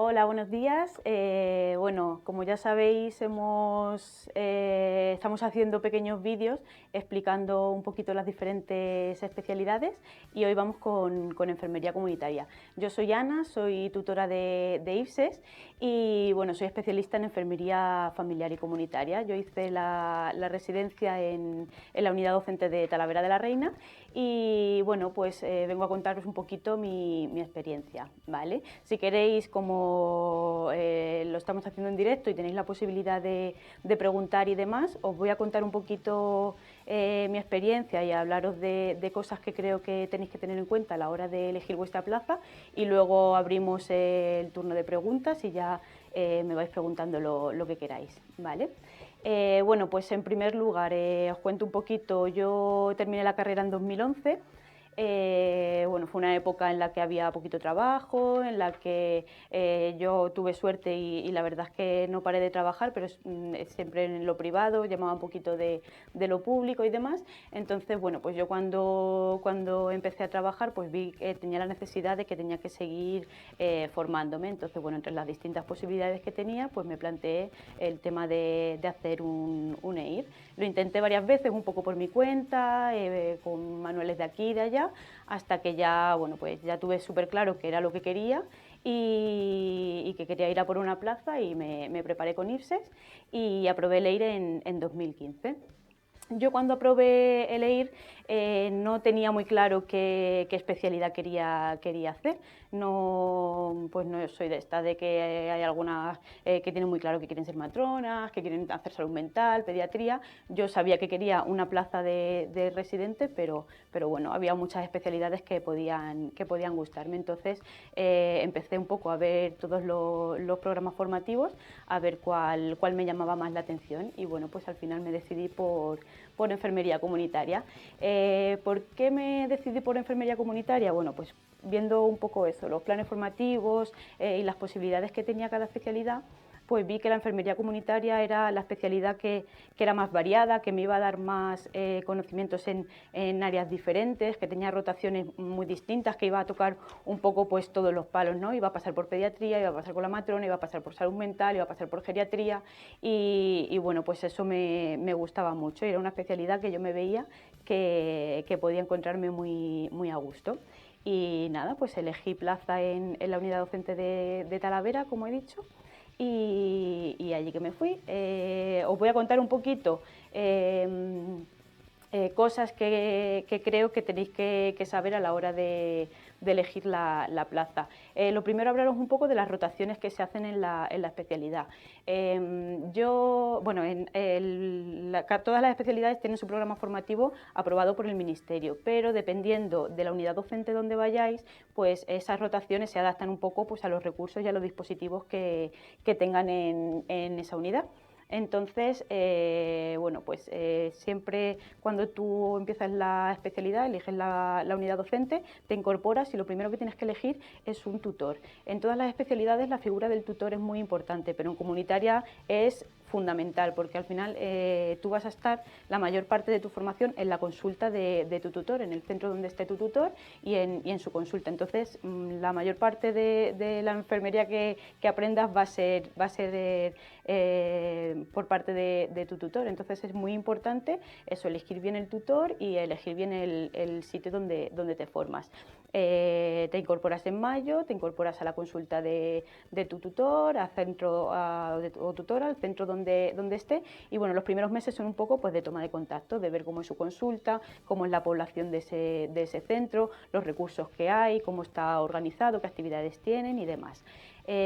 Hola, buenos días. Bueno, como ya sabéis, estamos haciendo pequeños vídeos explicando un poquito las diferentes especialidades y hoy vamos con enfermería comunitaria. Yo soy Ana, soy tutora de IFSES y bueno, soy especialista en enfermería familiar y comunitaria. Yo hice la residencia en la unidad docente de Talavera de la Reina y bueno, pues vengo a contaros un poquito mi experiencia, ¿vale? Si queréis, como lo estamos haciendo en directo y tenéis la posibilidad de preguntar y demás, os voy a contar un poquito mi experiencia y a hablaros de cosas que creo que tenéis que tener en cuenta a la hora de elegir vuestra plaza y luego abrimos el turno de preguntas y ya me vais preguntando lo que queráis, ¿vale? Bueno, pues en primer lugar os cuento un poquito. Yo terminé la carrera en 2011. Bueno, fue una época en la que había poquito trabajo, en la que yo tuve suerte y la verdad es que no paré de trabajar, pero siempre en lo privado, llamaba un poquito de lo público y demás. Entonces, bueno, pues yo cuando empecé a trabajar, pues vi que tenía la necesidad de que tenía que seguir formándome. Entonces, bueno, entre las distintas posibilidades que tenía, pues me planteé el tema de hacer un EIR. Lo intenté varias veces, un poco por mi cuenta, con manuales de aquí y de allá, hasta que ya, bueno, pues ya tuve súper claro que era lo que quería y que quería ir a por una plaza y me preparé con IFSES y aprobé el EIR en 2015. Yo cuando aprobé el EIR no tenía muy claro qué especialidad quería hacer. No, pues no soy de esta, de que hay algunas que tienen muy claro que quieren ser matronas, que quieren hacer salud mental, pediatría. Yo sabía que quería una plaza de residente, pero bueno, había muchas especialidades que podían gustarme. Entonces empecé un poco a ver todos los programas formativos, a ver cuál me llamaba más la atención y bueno, pues al final me decidí por enfermería comunitaria. ¿Por qué me decidí por enfermería comunitaria? Bueno, pues viendo un poco eso, los planes formativos y las posibilidades que tenía cada especialidad, pues vi que la enfermería comunitaria era la especialidad que era más variada, que me iba a dar más conocimientos en áreas diferentes, que tenía rotaciones muy distintas, que iba a tocar un poco pues todos los palos, ¿no? Iba a pasar por pediatría, iba a pasar con la matrona, iba a pasar por salud mental, iba a pasar por geriatría y bueno, pues eso me gustaba mucho. Era una especialidad que yo me veía que podía encontrarme muy a gusto. Y nada, pues elegí plaza en la unidad docente de Talavera, como he dicho, y allí que me fui. Os voy a contar un poquito cosas que creo que tenéis que saber a la hora de elegir la plaza. Lo primero, hablaros un poco de las rotaciones que se hacen en la especialidad. Todas las especialidades tienen su programa formativo aprobado por el Ministerio, pero dependiendo de la unidad docente donde vayáis, pues esas rotaciones se adaptan un poco pues, a los recursos y a los dispositivos que tengan en esa unidad. Entonces, bueno, pues siempre cuando tú empiezas la especialidad, eliges la unidad docente, te incorporas y lo primero que tienes que elegir es un tutor. En todas las especialidades la figura del tutor es muy importante, pero en comunitaria es fundamental porque al final tú vas a estar la mayor parte de tu formación en la consulta de tu tutor, en el centro donde esté tu tutor y en su consulta. Entonces, la mayor parte de la enfermería que aprendas va a ser por parte de tu tutor. Entonces es muy importante eso, elegir bien el tutor y elegir bien el sitio donde te formas. Te incorporas en mayo, te incorporas a la consulta de tu tutor, al centro o tutora, al centro donde esté y bueno, los primeros meses son un poco pues de toma de contacto, de ver cómo es su consulta, cómo es la población de ese centro, los recursos que hay, cómo está organizado, qué actividades tienen y demás.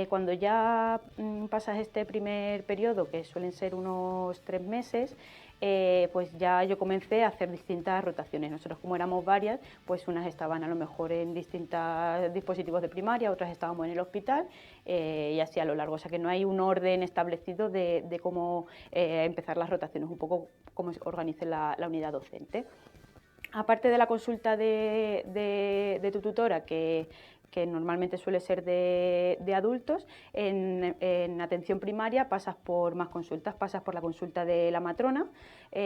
Cuando ya pasas este primer periodo, que suelen ser unos 3 meses, pues ya yo comencé a hacer distintas rotaciones. Nosotros, como éramos varias, pues unas estaban a lo mejor en distintos dispositivos de primaria, otras estábamos en el hospital y así a lo largo. O sea que no hay un orden establecido de cómo empezar las rotaciones, un poco cómo se organice la unidad docente. Aparte de la consulta de tu tutora, que normalmente suele ser de adultos, en atención primaria pasas por más consultas, pasas por la consulta de la matrona,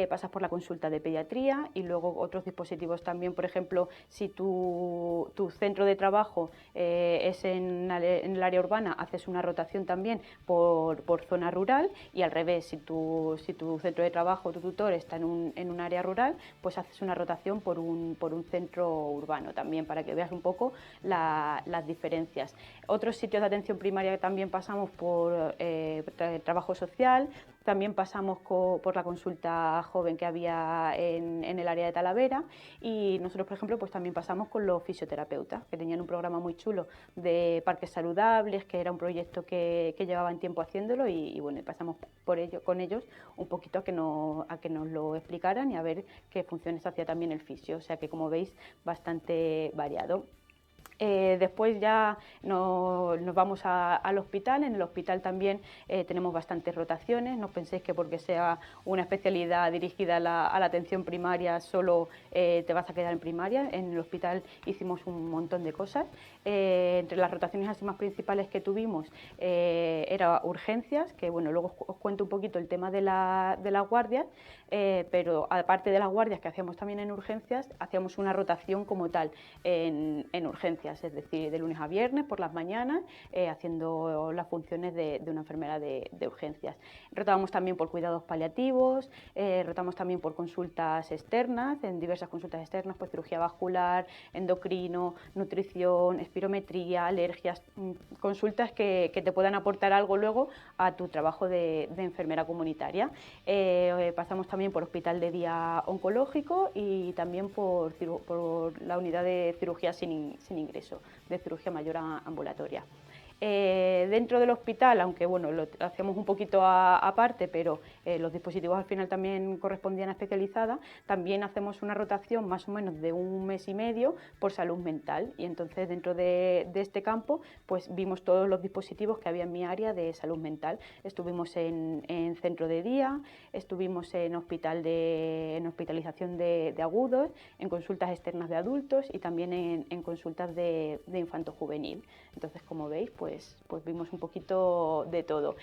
pasas por la consulta de pediatría y luego otros dispositivos también, por ejemplo, si tu centro de trabajo es en el área urbana, haces una rotación también por zona rural, y al revés, si tu centro de trabajo, tu tutor está en un área rural, pues haces una rotación por un centro urbano también, para que veas un poco las diferencias. Otros sitios de atención primaria también pasamos por trabajo social, también pasamos por la consulta joven que había en el área de Talavera, y nosotros, por ejemplo, pues también pasamos con los fisioterapeutas, que tenían un programa muy chulo de parques saludables, que era un proyecto que llevaban tiempo haciéndolo, y bueno, pasamos con ellos un poquito a que nos lo explicaran y a ver qué funciones hacía también el fisio, o sea que, como veis, bastante variado. Después ya nos vamos al hospital. En el hospital también tenemos bastantes rotaciones. No penséis que porque sea una especialidad dirigida a la atención primaria solo te vas a quedar en primaria. En el hospital hicimos un montón de cosas. Entre las rotaciones así más principales que tuvimos era urgencias, que bueno, luego os cuento un poquito el tema de las guardias, pero aparte de las guardias que hacíamos también en urgencias, hacíamos una rotación como tal en urgencias, es decir, de lunes a viernes por las mañanas, haciendo las funciones de una enfermera de urgencias. Rotábamos también por cuidados paliativos, rotamos también por consultas externas, en diversas consultas externas, pues cirugía vascular, endocrino, nutrición, espirometría, alergias, consultas que te puedan aportar algo luego a tu trabajo de enfermera comunitaria. Pasamos también por hospital de día oncológico y también por la unidad de cirugía sin ingreso, de cirugía mayor ambulatoria. Dentro del hospital, aunque bueno, lo hacíamos un poquito aparte, pero los dispositivos al final también correspondían a especializada, también hacemos una rotación más o menos de 1 mes y medio por salud mental, y entonces dentro de este campo pues vimos todos los dispositivos que había en mi área de salud mental. Estuvimos en centro de día, estuvimos en hospitalización de agudos, en consultas externas de adultos y también en consultas de infanto juvenil. Entonces, como veis, pues vimos un poquito de todo.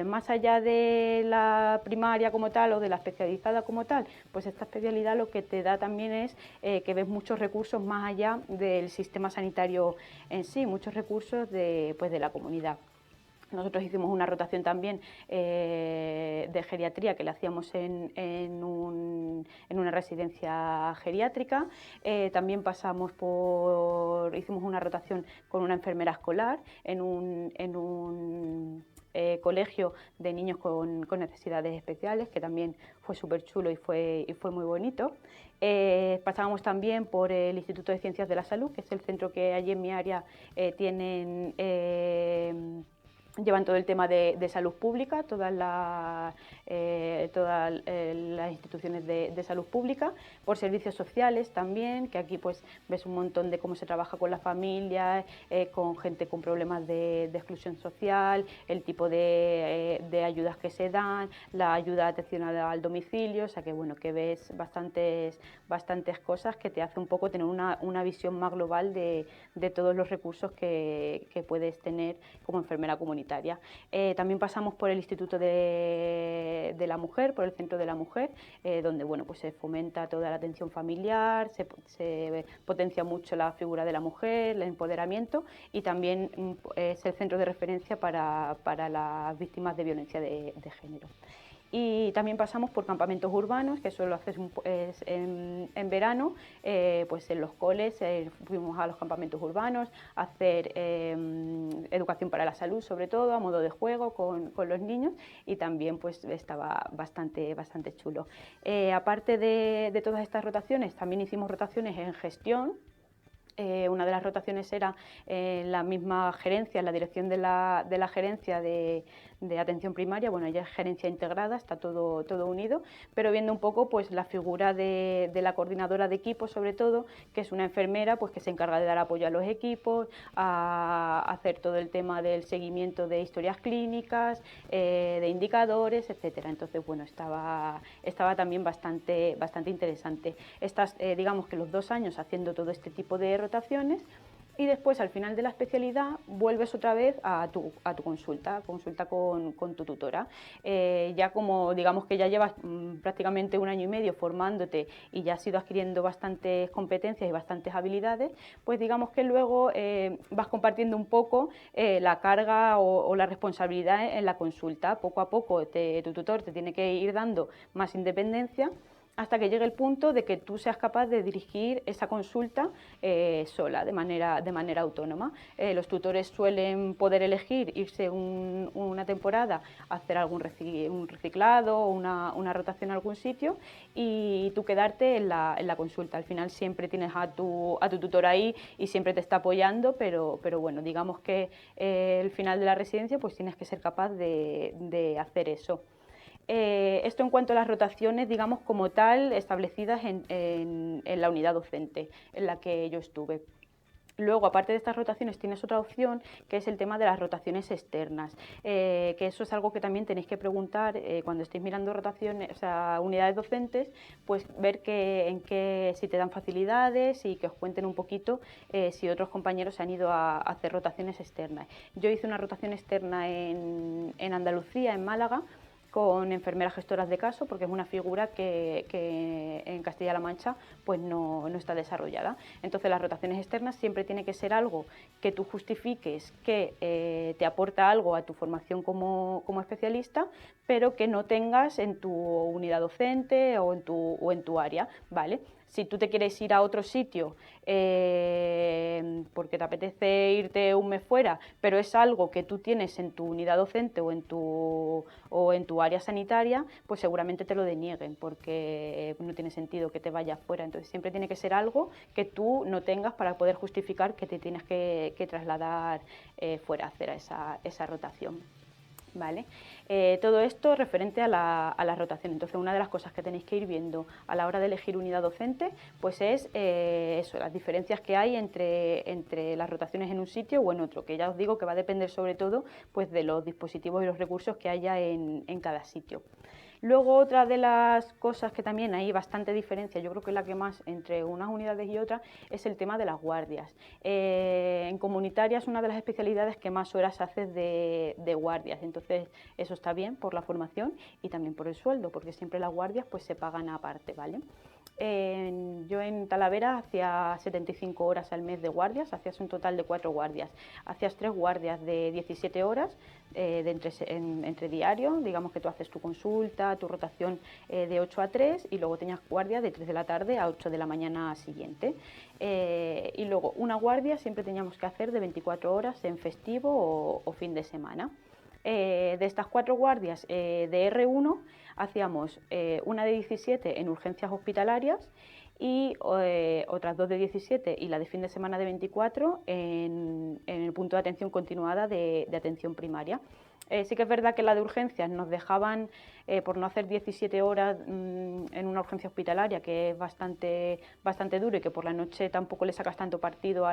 Más allá de la primaria como tal o de la especializada como tal, pues esta especialidad lo que te da también es que ves muchos recursos más allá del sistema sanitario en sí, muchos recursos de la comunidad. Nosotros hicimos una rotación también de geriatría, que la hacíamos en una residencia geriátrica. También hicimos una rotación con una enfermera escolar en un colegio de niños con necesidades especiales, que también fue súper chulo y fue muy bonito. Pasábamos también por el Instituto de Ciencias de la Salud, que es el centro que allí en mi área llevan todo el tema de salud pública, todas las instituciones de salud pública, por servicios sociales también, que aquí pues ves un montón de cómo se trabaja con las familias, con gente con problemas de exclusión social, el tipo de ayudas que se dan, la ayuda atencional al domicilio, o sea que bueno, que ves bastantes cosas que te hace un poco tener una visión más global de todos los recursos que puedes tener como enfermera comunitaria. También pasamos por el Instituto de la Mujer, por el Centro de la Mujer, donde bueno, pues se fomenta toda la atención familiar, se potencia mucho la figura de la mujer, el empoderamiento, y también es el centro de referencia para las víctimas de violencia de género. Y también pasamos por campamentos urbanos, que eso lo haces en verano, pues en los coles fuimos a los campamentos urbanos a hacer educación para la salud, sobre todo a modo de juego con los niños, y también pues estaba bastante chulo. Aparte de todas estas rotaciones, también hicimos rotaciones en gestión. Una de las rotaciones era la misma gerencia, la dirección de la gerencia de atención primaria. Bueno, ya es gerencia integrada, está todo unido, pero viendo un poco pues la figura de la coordinadora de equipos, sobre todo, que es una enfermera pues que se encarga de dar apoyo a los equipos, a hacer todo el tema del seguimiento de historias clínicas, de indicadores, etcétera. Entonces, bueno, estaba también bastante interesante. Digamos que los 2 años haciendo todo este tipo de rotaciones, y después al final de la especialidad vuelves otra vez a tu consulta con tu tutora. Ya como digamos que ya llevas prácticamente 1 año y medio formándote y ya has ido adquiriendo bastantes competencias y bastantes habilidades, pues digamos que luego vas compartiendo un poco la carga o la responsabilidad en la consulta. Poco a poco tu tutor te tiene que ir dando más independencia, hasta que llegue el punto de que tú seas capaz de dirigir esa consulta sola, de manera autónoma. Los tutores suelen poder elegir irse una temporada a hacer un reciclado o una rotación a algún sitio y tú quedarte en la consulta. Al final siempre tienes a tu tutor ahí y siempre te está apoyando, pero bueno, digamos que el final de la residencia pues tienes que ser capaz de hacer eso. Esto en cuanto a las rotaciones, digamos, como tal, establecidas en la unidad docente en la que yo estuve. Luego, aparte de estas rotaciones, tienes otra opción, que es el tema de las rotaciones externas, que eso es algo que también tenéis que preguntar cuando estéis mirando rotaciones, o sea, unidades docentes, pues ver si te dan facilidades y que os cuenten un poquito si otros compañeros se han ido a hacer rotaciones externas. Yo hice una rotación externa en Andalucía, en Málaga, con enfermeras gestoras de caso, porque es una figura que en Castilla-La Mancha pues no está desarrollada. Entonces las rotaciones externas siempre tiene que ser algo que tú justifiques, que te aporta algo a tu formación como especialista, pero que no tengas en tu unidad docente o en tu área, ¿vale? Si tú te quieres ir a otro sitio porque te apetece irte un mes fuera, pero es algo que tú tienes en tu unidad docente o en tu área sanitaria, pues seguramente te lo denieguen porque no tiene sentido que te vayas fuera. Entonces siempre tiene que ser algo que tú no tengas para poder justificar que te tienes que trasladar fuera a hacer esa rotación. ¿Vale? Todo esto referente a la rotación. Entonces, una de las cosas que tenéis que ir viendo a la hora de elegir unidad docente, pues es eso, las diferencias que hay entre las rotaciones en un sitio o en otro, que ya os digo que va a depender sobre todo pues, de los dispositivos y los recursos que haya en cada sitio. Luego, otra de las cosas que también hay bastante diferencia, yo creo que es la que más entre unas unidades y otras, es el tema de las guardias. En comunitaria es una de las especialidades que más horas haces de guardias, entonces eso está bien por la formación y también por el sueldo, porque siempre las guardias pues se pagan aparte, ¿vale? Yo en Talavera hacía 75 horas al mes de guardias, hacías un total de 4 guardias. Hacías 3 guardias de 17 horas entre diario, digamos que tú haces tu consulta, tu rotación de 8 a 3 y luego tenías guardia de 3 de la tarde a 8 de la mañana siguiente. Y luego una guardia siempre teníamos que hacer de 24 horas en festivo o fin de semana. De estas 4 guardias de R1 hacíamos una de 17 en urgencias hospitalarias y otras 2 de 17 y la de fin de semana de 24 en el punto de atención continuada de atención primaria. Sí que es verdad que la de urgencias nos dejaban, por no hacer 17 horas en una urgencia hospitalaria, que es bastante duro y que por la noche tampoco le sacas tanto partido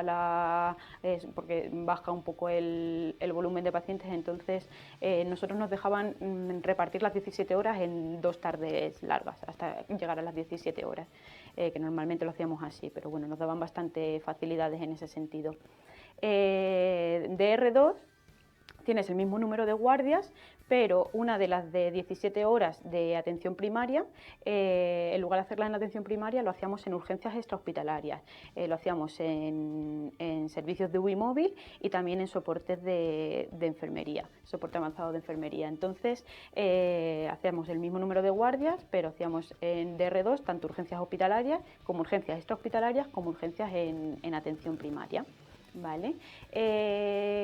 porque baja un poco el volumen de pacientes, entonces nosotros nos dejaban repartir las 17 horas en 2 tardes largas, hasta llegar a las 17 horas, que normalmente lo hacíamos así, pero bueno, nos daban bastante facilidades en ese sentido. De R2 tienes el mismo número de guardias, pero una de las de 17 horas de atención primaria, en lugar de hacerla en atención primaria, lo hacíamos en urgencias extrahospitalarias, lo hacíamos en servicios de UBI móvil y también en soportes de enfermería, soporte avanzado de enfermería. Entonces, hacíamos el mismo número de guardias, pero hacíamos en DR2 tanto urgencias hospitalarias como urgencias extrahospitalarias como urgencias en atención primaria. ¿Vale?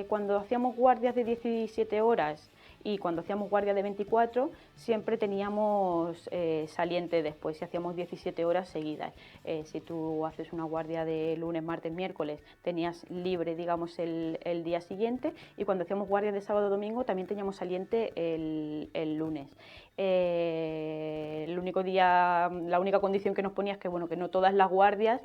Cuando hacíamos guardias de 17 horas y cuando hacíamos guardia de 24 siempre teníamos saliente después, si hacíamos 17 horas seguidas. Si tú haces una guardia de lunes, martes, miércoles, tenías libre, digamos, el día siguiente, y cuando hacíamos guardia de sábado, domingo también teníamos saliente el lunes. La única condición que nos ponía es que, bueno, que no todas las guardias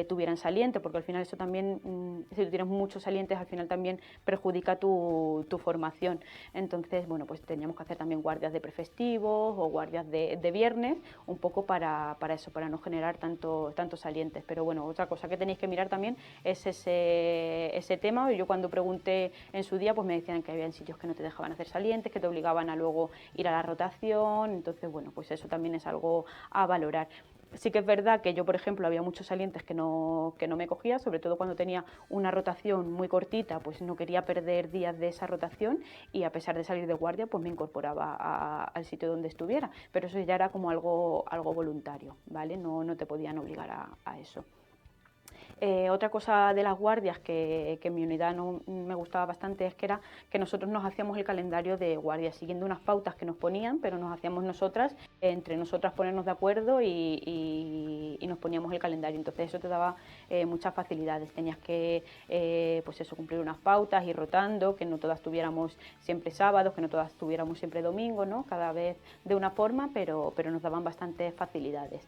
tuvieran saliente, porque al final eso también, si tú tienes muchos salientes, al final también perjudica tu formación. Entonces, bueno, pues teníamos que hacer también guardias de prefestivos o guardias de viernes, un poco para eso, para no generar tantos salientes. Pero bueno, otra cosa que tenéis que mirar también es ese tema. Yo cuando pregunté en su día, pues me decían que había sitios que no te dejaban hacer salientes, que te obligaban a luego ir a la rotación. Entonces, bueno, pues eso también es algo a valorar. Sí que es verdad que yo, por ejemplo, había muchos salientes que no me cogía, sobre todo cuando tenía una rotación muy cortita, pues no quería perder días de esa rotación y a pesar de salir de guardia, pues me incorporaba al sitio donde estuviera. Pero eso ya era como algo voluntario, ¿vale? No te podían obligar a eso. Otra cosa de las guardias que en mi unidad no me gustaba bastante es que nosotros nos hacíamos el calendario de guardias siguiendo unas pautas que nos ponían, pero nos hacíamos entre nosotras ponernos de acuerdo y nos poníamos el calendario. Entonces eso te daba muchas facilidades. Tenías que pues eso, cumplir unas pautas, ir rotando, que no todas tuviéramos siempre sábados, que no todas tuviéramos siempre domingos, ¿no? Cada vez de una forma, pero nos daban bastantes facilidades.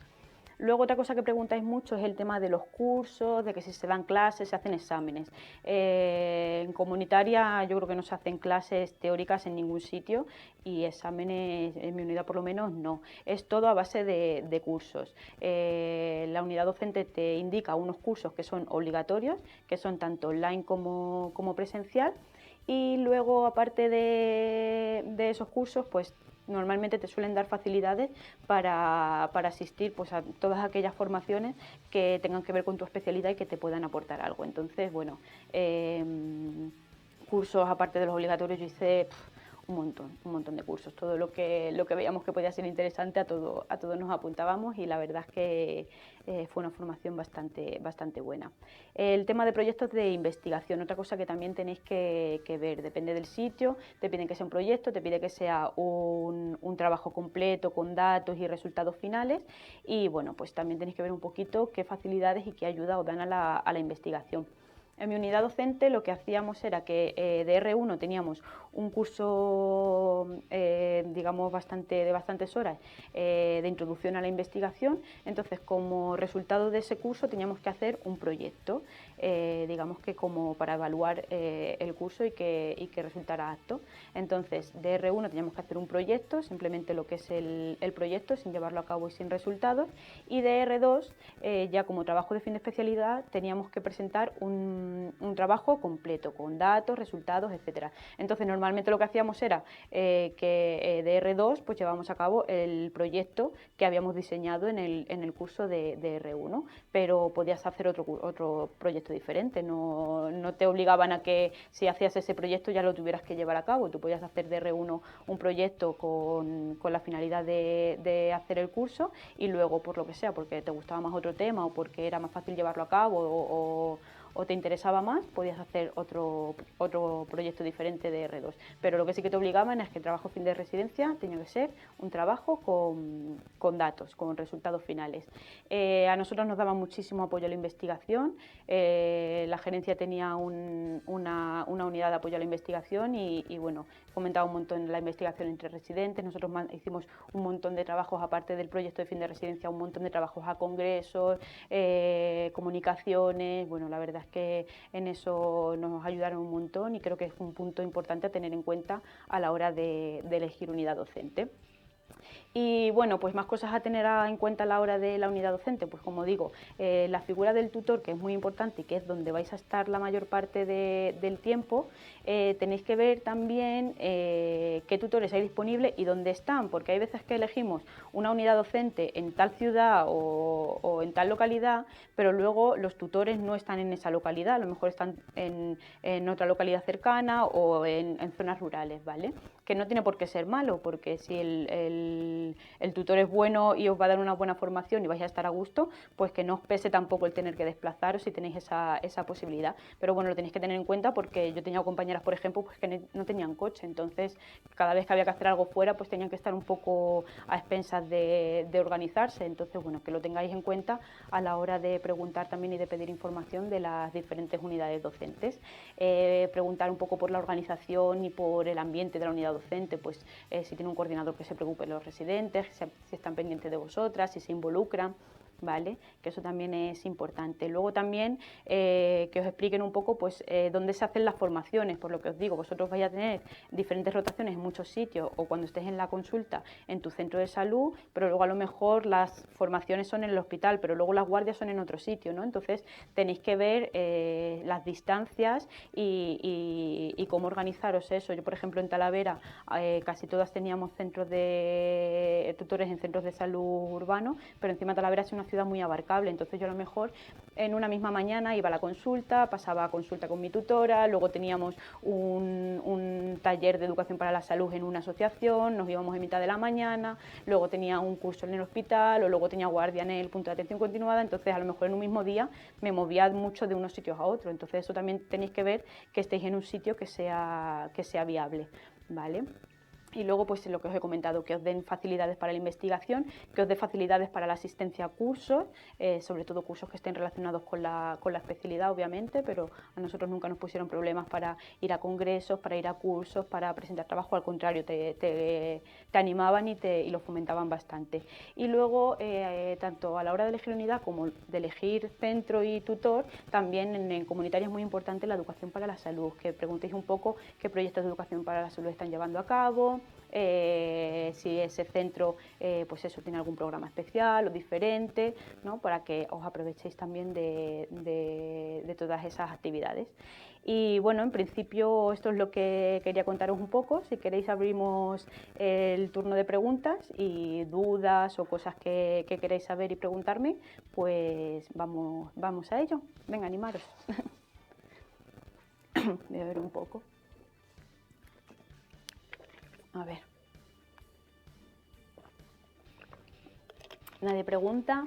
Luego otra cosa que preguntáis mucho es el tema de los cursos, de que si se dan clases, se hacen exámenes. En comunitaria yo creo que no se hacen clases teóricas en ningún sitio y exámenes, en mi unidad por lo menos, no. Es todo a base de cursos. La unidad docente te indica unos cursos que son obligatorios, que son tanto online como presencial. Y luego, aparte de esos cursos, pues normalmente te suelen dar facilidades para asistir pues, a todas aquellas formaciones que tengan que ver con tu especialidad y que te puedan aportar algo. Entonces, bueno, cursos aparte de los obligatorios yo hice un montón de cursos. Todo lo que veíamos que podía ser interesante a todo nos apuntábamos y la verdad es que fue una formación bastante buena. El tema de proyectos de investigación, otra cosa que también tenéis que ver, depende del sitio, te piden que sea un proyecto, te pide que sea un trabajo completo con datos y resultados finales y bueno, pues también tenéis que ver un poquito qué facilidades y qué ayuda os dan a la investigación. En mi unidad docente lo que hacíamos era que de R1 teníamos un curso, digamos, de bastantes horas de introducción a la investigación. Entonces, como resultado de ese curso teníamos que hacer un proyecto, digamos que como para evaluar el curso y que resultara apto. Entonces, de R1 teníamos que hacer un proyecto, simplemente lo que es el proyecto, sin llevarlo a cabo y sin resultados. Y de R2, ya como trabajo de fin de especialidad, teníamos que presentar un trabajo completo, con datos, resultados, etcétera. Entonces, normalmente lo que hacíamos era que de R2 pues llevábamos a cabo el proyecto que habíamos diseñado en el curso de R1, pero podías hacer otro proyecto diferente, no te obligaban a que si hacías ese proyecto ya lo tuvieras que llevar a cabo, tú podías hacer de R1 un proyecto con la finalidad de hacer el curso y luego, por lo que sea, porque te gustaba más otro tema o porque era más fácil llevarlo a cabo o te interesaba más, podías hacer otro proyecto diferente de R2. Pero lo que sí que te obligaban es que el trabajo fin de residencia tenía que ser un trabajo con datos, con resultados finales. A nosotros nos daba muchísimo apoyo a la investigación, la gerencia tenía una unidad de apoyo a la investigación y bueno, fomentaba un montón la investigación entre residentes. Nosotros hicimos un montón de trabajos, aparte del proyecto de fin de residencia, un montón de trabajos a congresos, comunicaciones. Bueno, la verdad es que en eso nos ayudaron un montón y creo que es un punto importante a tener en cuenta a la hora de elegir unidad docente. Y bueno, pues más cosas a tener en cuenta a la hora de la unidad docente, pues como digo, la figura del tutor, que es muy importante y que es donde vais a estar la mayor parte del tiempo, tenéis que ver también qué tutores hay disponibles y dónde están, porque hay veces que elegimos una unidad docente en tal ciudad o en tal localidad, pero luego los tutores no están en esa localidad, a lo mejor están en otra localidad cercana o en zonas rurales, ¿vale? Que no tiene por qué ser malo, porque si el tutor es bueno y os va a dar una buena formación y vais a estar a gusto, pues que no os pese tampoco el tener que desplazaros si tenéis esa posibilidad. Pero bueno, lo tenéis que tener en cuenta porque yo tenía compañeras, por ejemplo, pues que no tenían coche, entonces cada vez que había que hacer algo fuera, pues tenían que estar un poco a expensas de organizarse. Entonces, bueno, que lo tengáis en cuenta a la hora de preguntar también y de pedir información de las diferentes unidades docentes. Preguntar un poco por la organización y por el ambiente de la unidad docente, docente, pues si tiene un coordinador que se preocupe de los residentes, si están pendientes de vosotras, si se involucran, ¿vale? Que eso también es importante. Luego también que os expliquen un poco pues dónde se hacen las formaciones, por lo que os digo, vosotros vais a tener diferentes rotaciones en muchos sitios o cuando estés en la consulta en tu centro de salud, pero luego a lo mejor las formaciones son en el hospital, pero luego las guardias son en otro sitio, ¿no? Entonces tenéis que ver las distancias y cómo organizaros eso. Yo, por ejemplo, en Talavera casi todas teníamos centros de tutores en centros de salud urbanos, pero encima Talavera es una ciudad muy abarcable, entonces yo a lo mejor en una misma mañana iba a la consulta, pasaba a consulta con mi tutora, luego teníamos un taller de educación para la salud en una asociación, nos íbamos en mitad de la mañana, luego tenía un curso en el hospital o luego tenía guardia en el punto de atención continuada, entonces a lo mejor en un mismo día me movía mucho de unos sitios a otros, entonces eso también tenéis que ver que estéis en un sitio que sea viable, ¿vale? Y luego, pues lo que os he comentado, que os den facilidades para la investigación, que os dé facilidades para la asistencia a cursos, sobre todo cursos que estén relacionados con la especialidad, obviamente, pero a nosotros nunca nos pusieron problemas para ir a congresos, para ir a cursos, para presentar trabajo, al contrario, te animaban y lo fomentaban bastante. Y luego, tanto a la hora de elegir unidad como de elegir centro y tutor, también en comunitaria es muy importante la educación para la salud, que preguntéis un poco qué proyectos de educación para la salud están llevando a cabo, si ese centro pues eso, tiene algún programa especial o diferente, ¿no? Para que os aprovechéis también de todas esas actividades. Y bueno, en principio esto es lo que quería contaros un poco. Si queréis abrimos el turno de preguntas y dudas o cosas que queréis saber y preguntarme, pues vamos a ello. Venga, animaros. Voy a ver un poco. A ver. Nadie pregunta.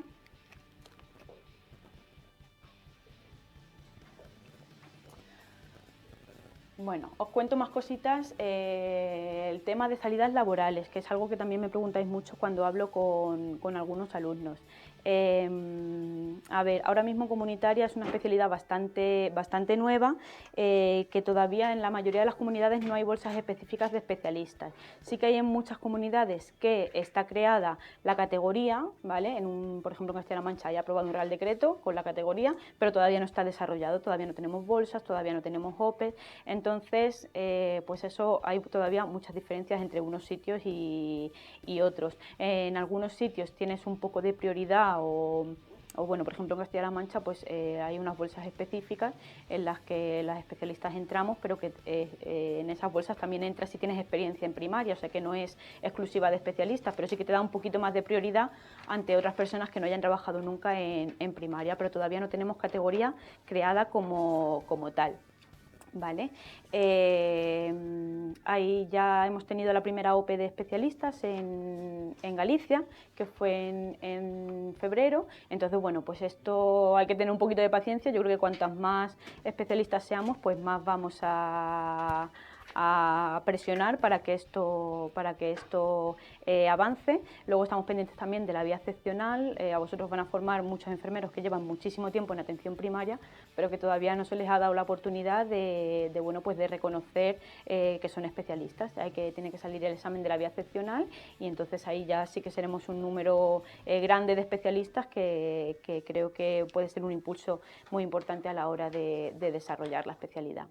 Bueno, os cuento más cositas. El tema de salidas laborales, que es algo que también me preguntáis mucho cuando hablo con algunos alumnos. A ver, ahora mismo comunitaria es una especialidad bastante nueva, que todavía en la mayoría de las comunidades no hay bolsas específicas de especialistas. Sí que hay en muchas comunidades que está creada la categoría, ¿vale? Por ejemplo, en Castilla-La Mancha hay aprobado un Real Decreto con la categoría, pero todavía no está desarrollado, todavía no tenemos bolsas, todavía no tenemos OPEs, entonces, pues eso, hay todavía muchas diferencias entre unos sitios y otros. En algunos sitios tienes un poco de prioridad o bueno, por ejemplo en Castilla-La Mancha pues hay unas bolsas específicas en las que las especialistas entramos, pero que en esas bolsas también entras si tienes experiencia en primaria, o sea que no es exclusiva de especialistas, pero sí que te da un poquito más de prioridad ante otras personas que no hayan trabajado nunca en primaria, pero todavía no tenemos categoría creada como tal. Vale, ahí ya hemos tenido la primera OPE de especialistas en Galicia, que fue en febrero. Entonces, bueno, pues esto hay que tener un poquito de paciencia. Yo creo que cuantas más especialistas seamos, pues más vamos a presionar para que esto avance. Luego estamos pendientes también de la vía excepcional. A vosotros van a formar muchos enfermeros que llevan muchísimo tiempo en atención primaria, pero que todavía no se les ha dado la oportunidad de reconocer que son especialistas. Tiene que salir el examen de la vía excepcional y entonces ahí ya sí que seremos un número grande de especialistas que creo que puede ser un impulso muy importante a la hora de desarrollar la especialidad.